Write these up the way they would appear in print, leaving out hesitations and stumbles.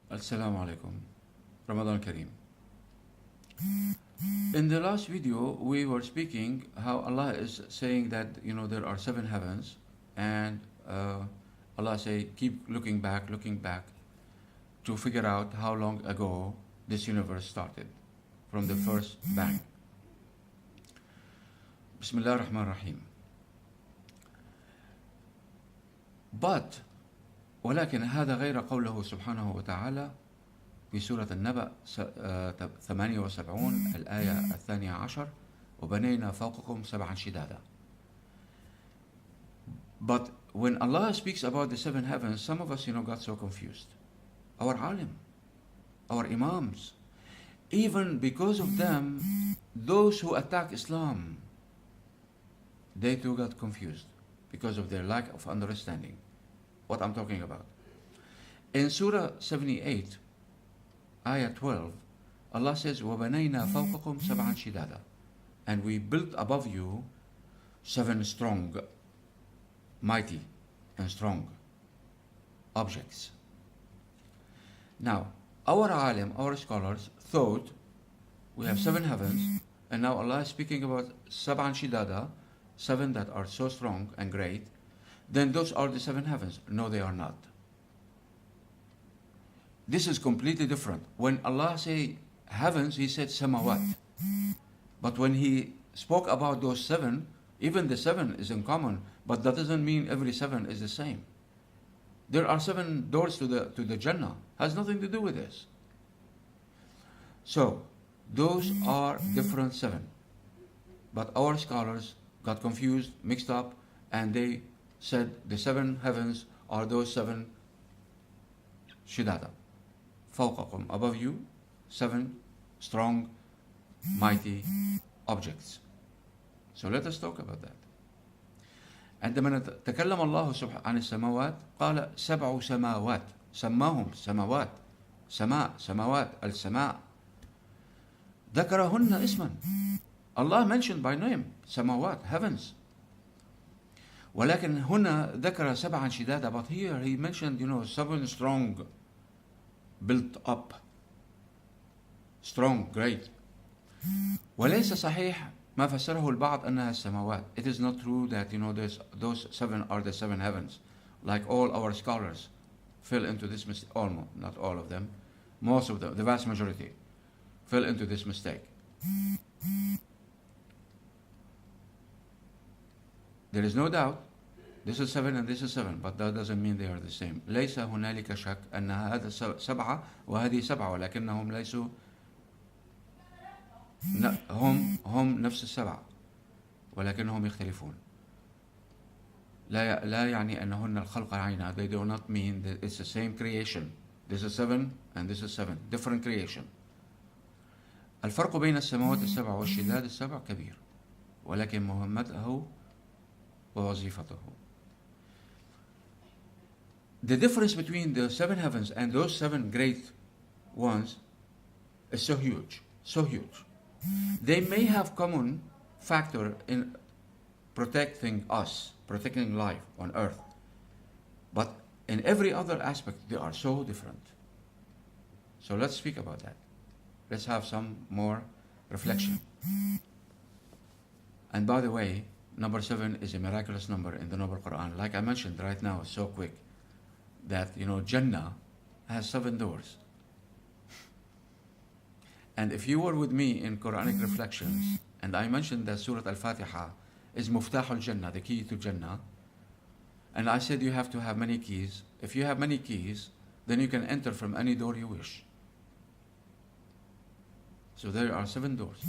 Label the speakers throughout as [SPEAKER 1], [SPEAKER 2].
[SPEAKER 1] Assalamu alaikum. Ramadan Kareem. In the last video, we were speaking how Allah is saying that there are seven heavens, and Allah say keep looking back to figure out how long ago this universe started, from the first bang. Bismillah ar-Rahman ar-Rahim. But ولكن هذا غير قوله سبحانه وتعالى في سورة النبأ 78 الآية 12 وبنينا فوقكم سبعا شدادا. But when Allah speaks about the seven heavens, some of us got so confused. Our alim, our imams, even because of them, those who attack Islam, they too got confused because of their lack of understanding what I'm talking about. In Surah 78, Ayah 12, Allah says, وَبَنَيْنَا فَوْقَكُمْ سَبْعًا شِدَادًا, and we built above you seven strong, mighty and strong objects. Now, our alim, our scholars thought we have seven heavens, and now Allah is speaking about sab'an shidada, seven that are so strong and great, then those are the seven heavens. No, they are not. This is completely different. When Allah say heavens, He said samawat. But when He spoke about those seven, even the seven is in common, but that doesn't mean every seven is the same. There are seven doors to the Jannah. Has nothing to do with this. So, those are different seven. But our scholars got confused, mixed up, and they said the seven heavens are those seven shidada. فوقكم, above you, seven strong, mighty objects. So let us talk about that. عندما تكلم الله سبحانه عن السماوات قال سبع سماوات, سماهم سماوات, سماوات, السماء, ذكرهن اسما. Allah mentioned by name سماوات, heavens. ولكن هنا ذكر سبعا شدادا, but here he mentioned seven strong, built up, strong, great. وليس صحيح ما فسره البعض أنها السماوات. It is not true that those seven are the seven heavens, like all our scholars fell into this mistake. Almost, not all of them, most of them, the vast majority fell into this mistake. There is no doubt this is seven and this is seven, but that doesn't mean they are the same. ليس هنالك شك أن هذا سبعة وهذه سبعة, ولكنهم ليسوا هم نفس السبعة, ولكنهم يختلفون. لا يعني أنهن الخلق عينها. They do not mean that it's the same creation. This is seven and this is seven, different creation. الفرق بين السماوات السبع والشداد السبع كبير, ولكن مهمته ووظيفته. The difference between the seven heavens and those seven great ones is so huge, so huge. They may have common factor in protecting us, protecting life on earth, but in every other aspect they are so different. So let's speak about that. Let's have some more reflection. And by the way, number 7 is a miraculous number in the Noble Quran. Like I mentioned right now, so quick, that Jannah has 7 doors. And if you were with me in Quranic reflections, and I mentioned that Surah Al-Fatiha is Muftah al-Jannah, the key to Jannah, and I said you have to have many keys. If you have many keys, then you can enter from any door you wish. So there are 7 doors.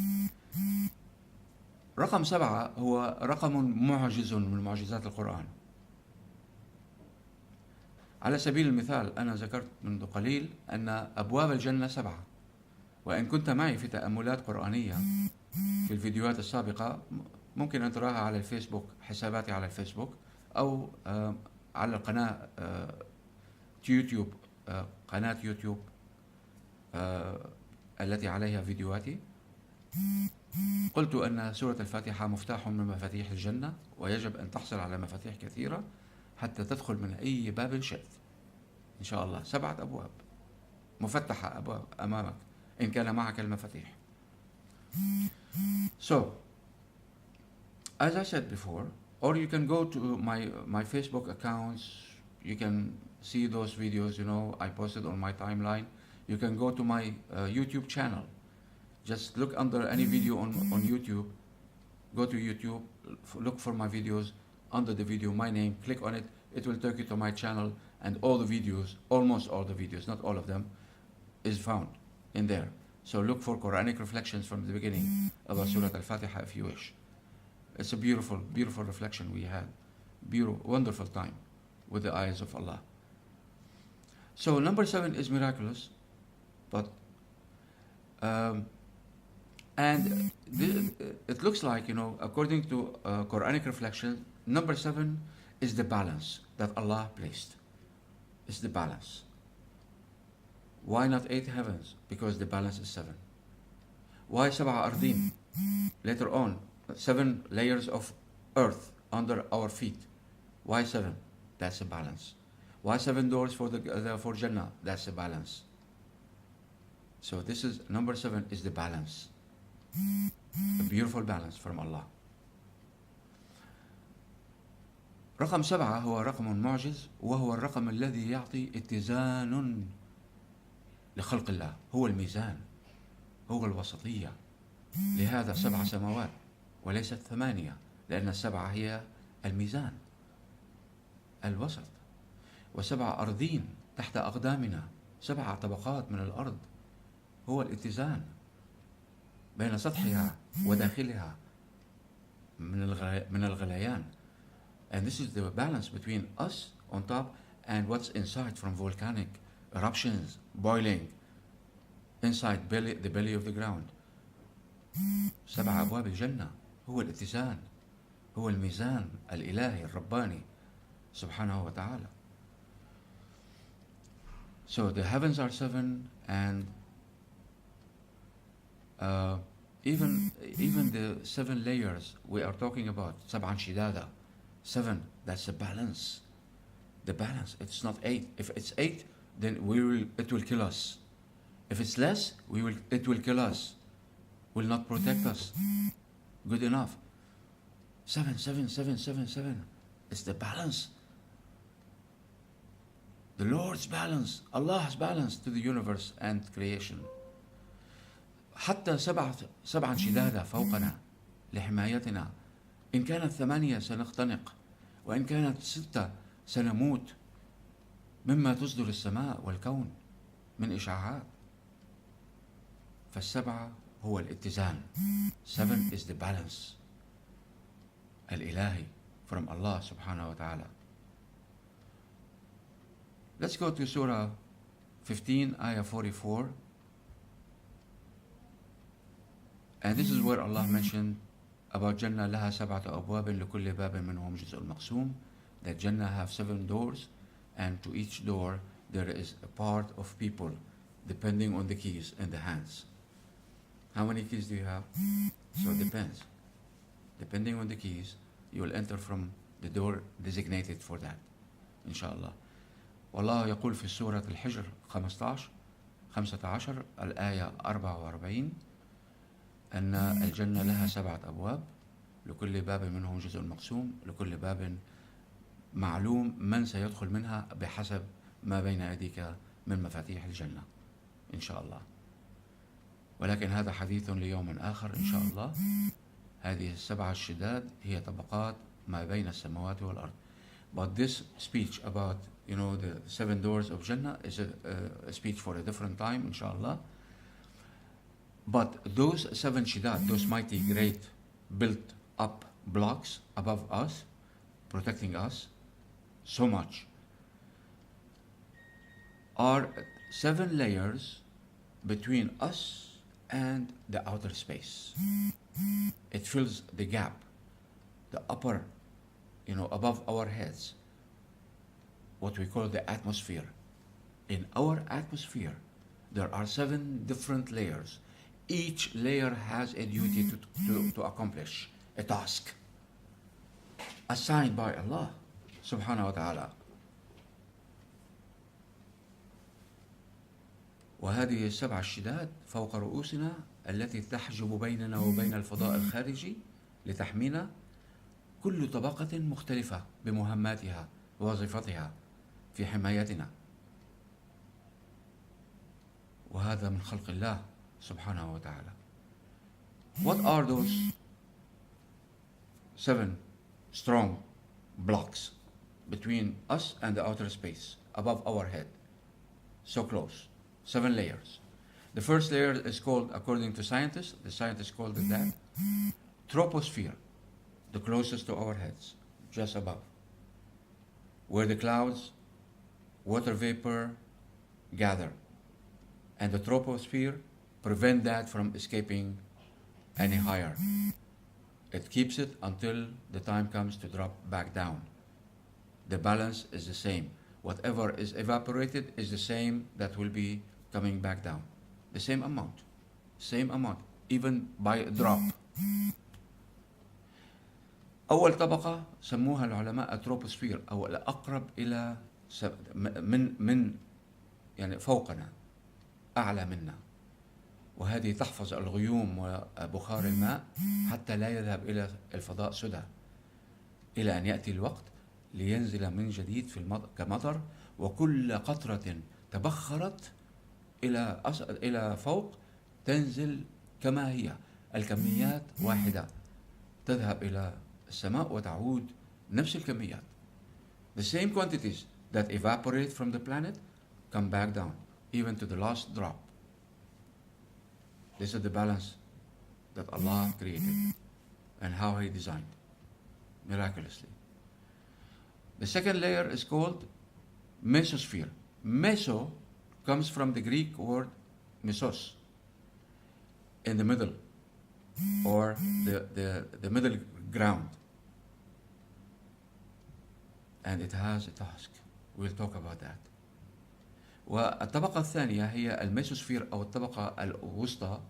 [SPEAKER 1] رقم 7 هو رقم معجز من معجزات القرآن. على سبيل المثال أنا ذكرت منذ قليل أن أبواب الجنة 7. وإن كنت معي في تأملات قرآنية في الفيديوهات السابقة, ممكن أن تراها على الفيسبوك, حساباتي على الفيسبوك, أو على القناة يوتيوب, قناة يوتيوب التي عليها فيديوهاتي. قلت أن سورة الفاتحة مفتاح من مفاتيح الجنة, ويجب أن تحصل على مفاتيح كثيرة حتى تدخل من أي باب شئت. إن شاء الله 7 أبواب. مفتحة أبواب أمامك إن كان معك المفاتيح. So, as I said before, or you can go to my Facebook accounts, you can see those videos, I posted on my timeline. You can go to my YouTube channel. Just look under any video on YouTube, go to YouTube, look for my videos, under the video, my name, click on it, it will take you to my channel, and all the videos, almost all the videos, not all of them, is found in there. So look for Quranic reflections from the beginning about Surah Al-Fatiha if you wish. It's a beautiful, beautiful reflection we had. Beautiful, wonderful time with the eyes of Allah. So number 7 is miraculous, but and it looks like, according to Quranic reflection, number 7 is the balance that Allah placed. It's the balance. Why not 8 heavens? Because the balance is 7. Why sab'a ardin? Later on, 7 layers of earth under our feet. Why 7? That's a balance. Why 7 doors for Jannah? That's a balance. So this is number 7 is the balance. A beautiful balance from Allah. رقم 7 هو رقم معجز، وهو الرقم الذي يعطي اتزان لخلق الله. هو الميزان، هو الوسطية. لهذا 7 سماوات وليست 8، لأن 7 هي الميزان الوسط. و7 أرضين تحت أقدامنا، 7 طبقات من الأرض، هو الاتزان بين سطحها وداخلها من الغليان. And this is the balance between us on top and what's inside from volcanic eruptions, boiling inside the belly of the ground. 7 أبواب الجنة هو الاتزان، هو الميزان الإلهي الرباني سبحانه وتعالى. So the heavens are 7, and even the 7 layers we are talking about, سبعا شدادا, 7, that's a balance. The balance, it's not 8. If it's 8, then it will kill us. If it's less, it will kill us, will not protect us. Good enough. 7, 7, 7, 7, 7. It's the balance. The Lord's balance, Allah's balance to the universe and creation. حتى 7 شدادة فوقنا لحمايتنا. إن كانت 8 سنختنق، وإن كانت 6 سنموت مما تصدر السماء والكون من إشعاعات. فال7 هو الاتزان. 7 is the balance الإلهي from Allah subhanahu wa ta'ala. Let's go to Surah 15, Ayah 44. And this is where Allah mentioned about Jannah لها 7 أبواب لكل باب منهم جزء مقسوم. That Jannah have 7 doors, and to each door there is a part of people depending on the keys in the hands. How many keys do you have? So it depends. Depending on the keys, you will enter from the door designated for that, inshallah. والله يقول في سورة الحجر 15 الآية 44 أن الجنة لها 7 أبواب لكل باب منهم جزء مقسوم، لكل باب معلوم من سيدخل منها بحسب ما بين يديك من مفاتيح الجنة إن شاء الله. ولكن هذا حديث ليوم آخر إن شاء الله. هذه 7 الشداد هي طبقات ما بين السماوات والأرض. But this speech about the 7 doors of Jannah is a speech for a different time, inshallah. But those 7 shidad, those mighty, great, built up blocks above us, protecting us so much, are 7 layers between us and the outer space. It fills the gap, the upper, above our heads, what we call the atmosphere. In our atmosphere, there are 7 different layers. Each layer has a duty to accomplish, a task assigned by Allah subhanahu wa ta'ala. وهذه السبع الشداد فوق رؤوسنا التي تحجب بيننا وبين الفضاء الخارجي لتحمينا، كل طبقة مختلفة بمهماتها ووظيفتها في حمايتنا. وهذا من خلق الله سبحانه وتعالى. What are those 7 strong blocks between us and the outer space above our head? So close. 7 layers. The first layer is called, according to scientists, the scientists called it that, troposphere, the closest to our heads, just above, where the clouds, water vapor gather. And the troposphere prevent that from escaping any higher. It keeps it until the time comes to drop back down. The balance is the same. Whatever is evaporated is the same that will be coming back down. The same amount, even by a drop. أول طبقة سموها العلماء التروبوسفير، أو الأقرب إلى من يعني فوقنا، أعلى منا، وهذه تحفظ الغيوم وبخار الماء حتى لا يذهب إلى الفضاء سدى، إلى أن يأتي الوقت لينزل من جديد في كمطر، وكل قطرة تبخرت إلى فوق تنزل كما هي، الكميات واحدة، تذهب إلى السماء وتعود نفس الكميات. The same quantities that evaporate from the planet come back down, even to the last drop. This is the balance that Allah created and how He designed, miraculously. The second layer is called mesosphere. Meso comes from the Greek word mesos, in the middle, or the middle ground. And it has a task. We'll talk about that. والطبقة الثانية هي الميسوسفير أو الطبقة الوسطى،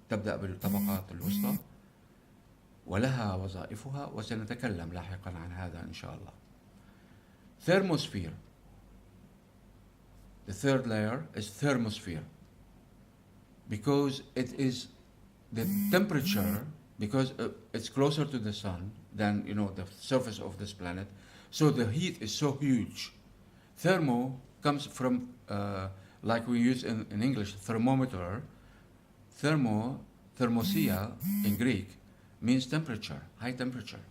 [SPEAKER 1] تبدأ بالطبقة الوسطى ولها وظائفها، وسنتكلم لاحقا عن هذا إن شاء الله. Thermosphere. The third layer is thermosphere, because it is the temperature, because it's closer to the sun than the surface of this planet, so the heat is so huge. Thermo comes from, like we use in English, thermometer. Thermosia in Greek means temperature, high temperature.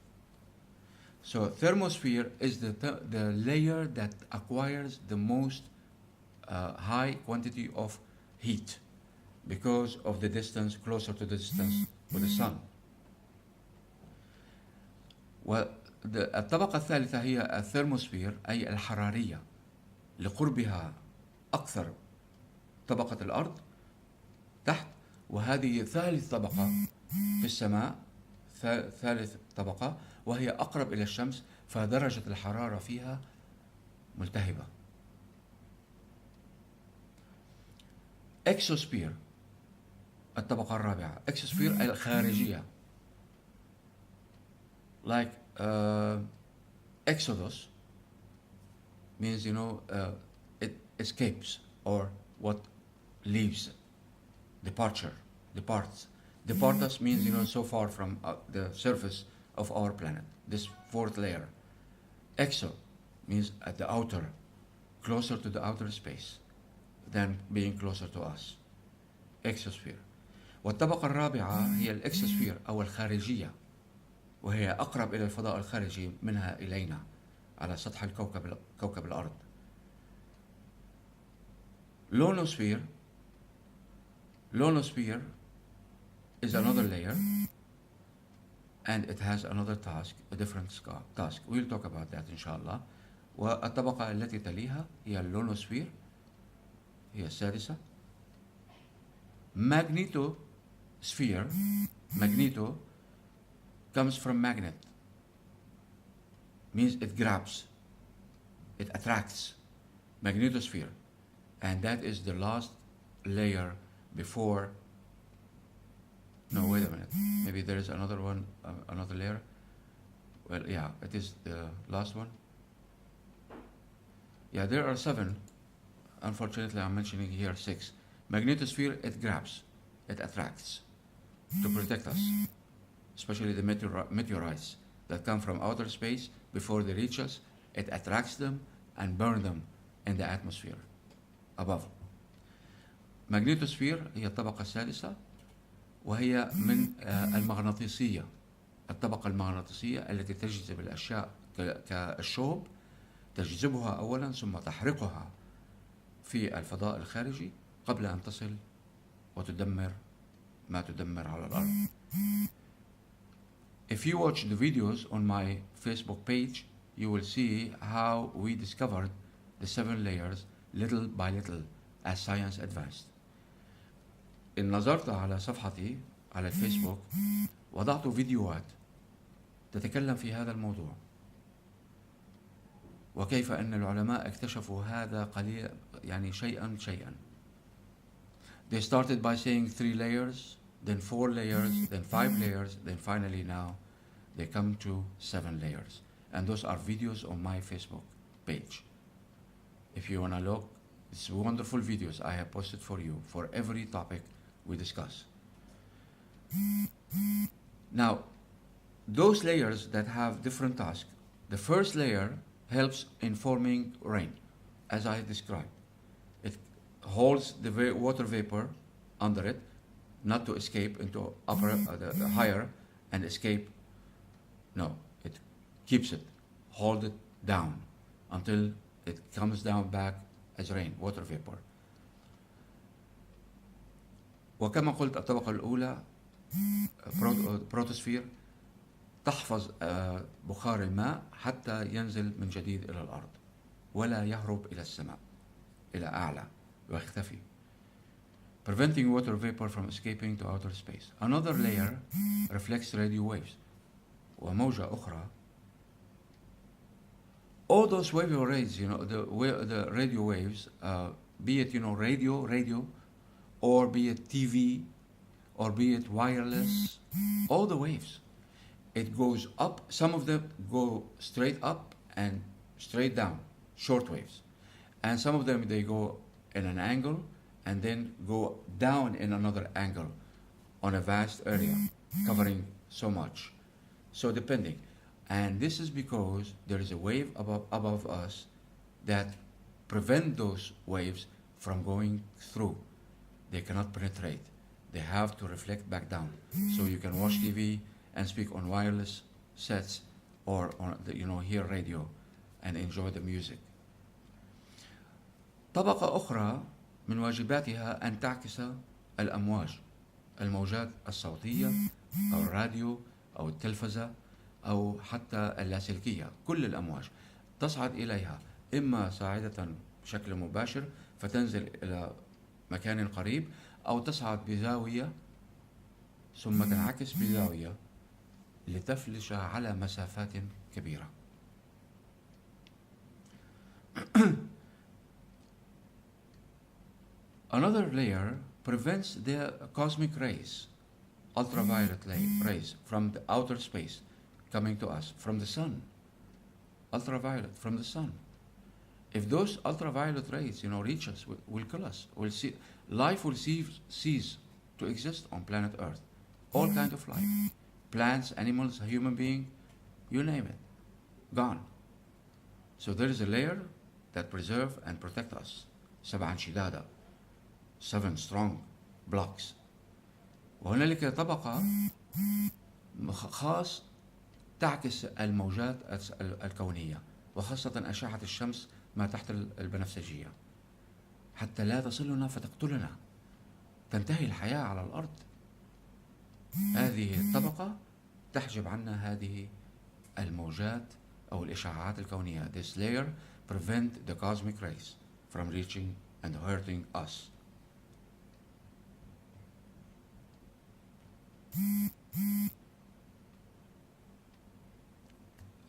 [SPEAKER 1] So thermosphere is the layer that acquires the most high quantity of heat because of the distance, closer to the distance with the sun. والطبقة الثالثة هي الثيرموسفير، أي الحرارية، لقربها أكثر طبقة الأرض تحت، وهذه ثالث طبقة في السماء، ثالث طبقة، وهي أقرب إلى الشمس، فدرجة الحرارة فيها ملتهبة. إكسوسفير، الطبقة الرابعة. إكسوسفير الخارجية، like Exodus means it escapes, or what leaves, departs. Departus means so far from the surface of our planet, this fourth layer. Exo means at the outer, closer to the outer space than being closer to us. Exosphere. والطبقة الرابعة هي الإكسوسفير أو الخارجية، وهي أقرب إلى الفضاء الخارجي منها إلينا على سطح كوكب الأرض. Ionosphere is another layer, and it has another task, a different task. We'll talk about that إن شاء الله. والطبقة التي تليها هي اللونوسفير، هي السادسة. Magnetosphere. Magneto comes from magnet, means it grabs, it attracts. Magnetosphere, and that is the last layer before. No, wait a minute. Maybe there is another one, another layer. Well, yeah, it is the last one. Yeah, there are 7 unfortunately I'm mentioning here 6. Magnetosphere, it grabs, it attracts to protect us, especially the meteorites that come from outer space before they reach us. It attracts them and burn them in the atmosphere above. magnetosphere هي الطبقة الثالثة، وهي من المغناطيسية، الطبقة المغناطيسية التي تجذب الأشياء كالشوب، تجذبها أولا ثم تحرقها في الفضاء الخارجي قبل أن تصل وتدمر ما تدمر على الأرض. If you watch the videos on my Facebook page, you will see how we discovered the 7 layers little by little as science advanced. إن نظرت على صفحتي على الفيسبوك وضعت فيديوهات تتكلم في هذا الموضوع، وكيف أن العلماء اكتشفوا هذا قليل يعني شيئا شيئا. They started by saying 3 layers, then 4 layers, then 5 layers, then finally now they come to 7 layers. And those are videos on my Facebook page. If you want to look, it's wonderful videos I have posted for you for every topic we discuss. Now, those layers that have different tasks, the first layer helps in forming rain, as I described. It holds the water vapor under it, not to escape into the higher and escape. No, it keeps it, hold it down until it comes down back as rain, water vapor. وكما قلت الطبقة الأولى بروتوسفير تحفظ بخار الماء حتى ينزل من جديد إلى الأرض ولا يهرب إلى السماء إلى أعلى ويختفي, preventing water vapor from escaping to outer space. Another layer reflects radio waves, وموجة أخرى. All those wave rays, the radio waves, be it radio, or be it TV, or be it wireless, all the waves. It goes up, some of them go straight up and straight down, short waves. And some of them, they go in an angle and then go down in another angle on a vast area, covering so much. So depending. And this is because there is a wave above us that prevent those waves from going through. They cannot penetrate. They have to reflect back down. So you can watch TV and speak on wireless sets or on hear radio and enjoy the music. طبقة أخرى من واجباتها أن تعكس الموجات الصوتية أو الراديو أو التلفزة أو حتى اللاسلكية. كل الأمواج تصعد إليها إما صاعدة بشكل مباشر فتنزل إلى مكان قريب، أو تصعد بزاوية ثم تنعكس بزاوية لتفلش على مسافات كبيرة. Another layer prevents the cosmic rays, ultraviolet rays from the outer space coming to us from the sun. Ultraviolet from the sun. If those ultraviolet rays, reach us, will kill us. Life will cease to exist on planet Earth. All kinds of life, plants, animals, human being, you name it, gone. So there is a layer that preserve and protect us. 7 شدادة, 7 strong blocks. وهنالك طبقة خاص تعكس الموجات الكونية، وخاصة أشعة الشمس ما تحت البنفسجية، حتى لا تصلنا فتقتلنا، تنتهي الحياة على الأرض. هذه الطبقة تحجب عنا هذه الموجات أو الإشعاعات الكونية. This layer prevent the cosmic rays from reaching and hurting us.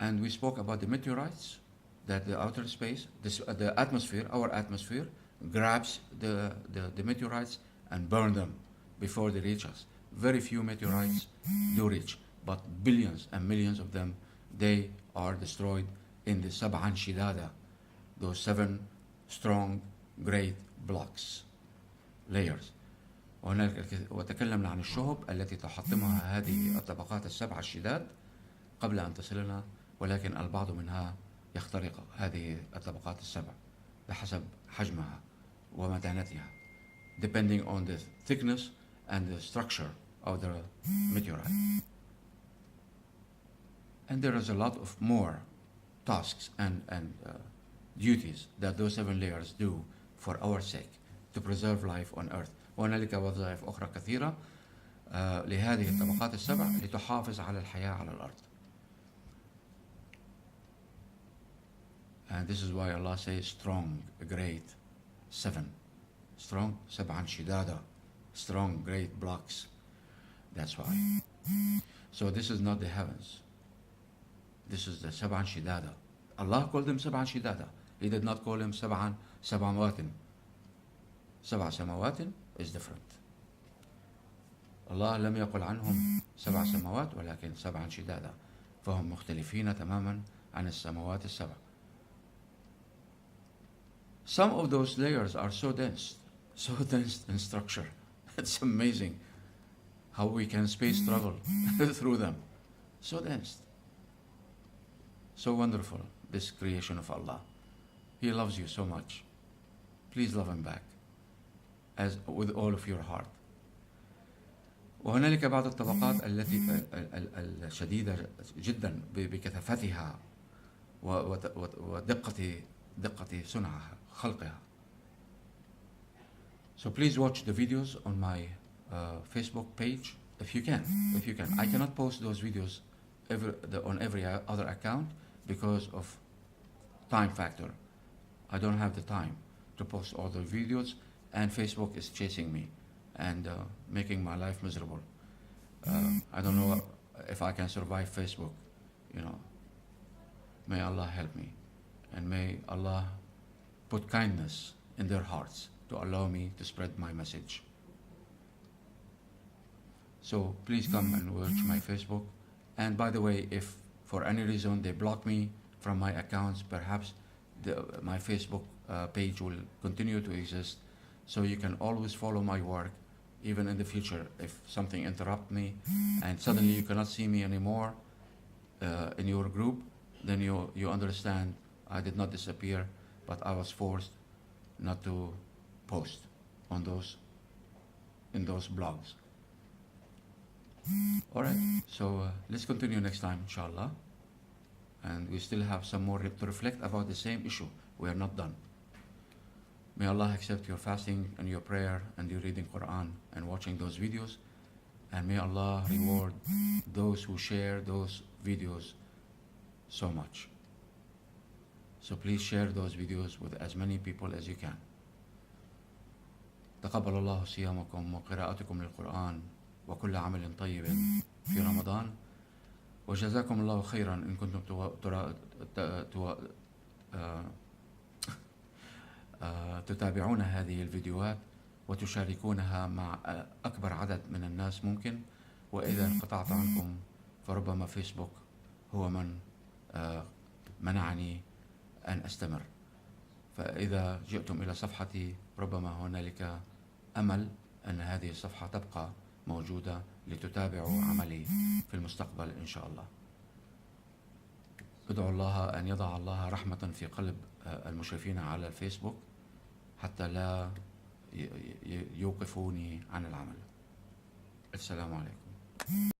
[SPEAKER 1] And we spoke about the meteorites, that the outer space, the atmosphere, our atmosphere, grabs the meteorites and burn them before they reach us. Very few meteorites do reach, but billions and millions of them, they are destroyed in the 7 شدادة, those 7 strong great blocks, layers. وتكلمنا عن الشهب التي تحطمها هذه الطبقات السبعة الشداد قبل أن تصلنا، ولكن البعض منها يخترق هذه الطبقات السبع بحسب حجمها ومتانتها, depending on the thickness and the structure of the meteorite. And there is a lot of more tasks and duties that those 7 layers do for our sake to preserve life on earth. وهنالك وظائف أخرى كثيرة لهذه الطبقات السبع لتحافظ على الحياة على الأرض. And this is why Allah says strong, great, 7. Strong, سبعا شدادا. Strong, great blocks. That's why. So this is not the heavens. This is the سبعا شدادا. Allah called them سبعا شدادا. He did not call them سبعا سماوات. سبع سماوات is different. الله لم يقل عنهم 7 سماوات ولكن 7 شدادا، فهم مختلفين تماما عن السماوات السبع. Some of those layers are so dense in structure. It's amazing how we can space travel through them. So dense. So wonderful, this creation of Allah. He loves you so much. Please love him back as with all of your heart. وهنالك بعض الطبقات التي الشديدة جدا بكثافتها ودقة صنعها خلقها. So please watch the videos on my Facebook page if you can. I cannot post those videos on every other account because of time factor. I don't have the time to post all the videos, and Facebook is chasing me and making my life miserable. I don't know if I can survive Facebook, May Allah help me, and may Allah put kindness in their hearts to allow me to spread my message. So please come and watch my Facebook. And by the way, if for any reason they block me from my accounts, perhaps my Facebook page will continue to exist, so you can always follow my work even in the future. If something interrupts me and suddenly you cannot see me anymore in your group, then you understand I did not disappear, but I was forced not to post in those blogs. Alright, so let's continue next time, inshallah. And we still have some more to reflect about the same issue. We are not done. May Allah accept your fasting and your prayer and your reading Quran and watching those videos. And may Allah reward those who share those videos so much. So please share those videos with as many people as you can. تقبل الله صيامكم وقراءتكم للقرآن وكل عمل طيب في رمضان، وجزاكم الله خيرا إن كنتم تتابعون هذه الفيديوهات وتشاركونها مع أكبر عدد من الناس ممكن. وإذا انقطعت عنكم فربما فيسبوك هو من منعني أن أستمر، فإذا جئتم إلى صفحتي ربما هنالك أمل أن هذه الصفحة تبقى موجودة لتتابعوا عملي في المستقبل إن شاء الله. ادعوا الله أن يضع الله رحمة في قلب المشرفين على الفيسبوك حتى لا يوقفوني عن العمل. السلام عليكم.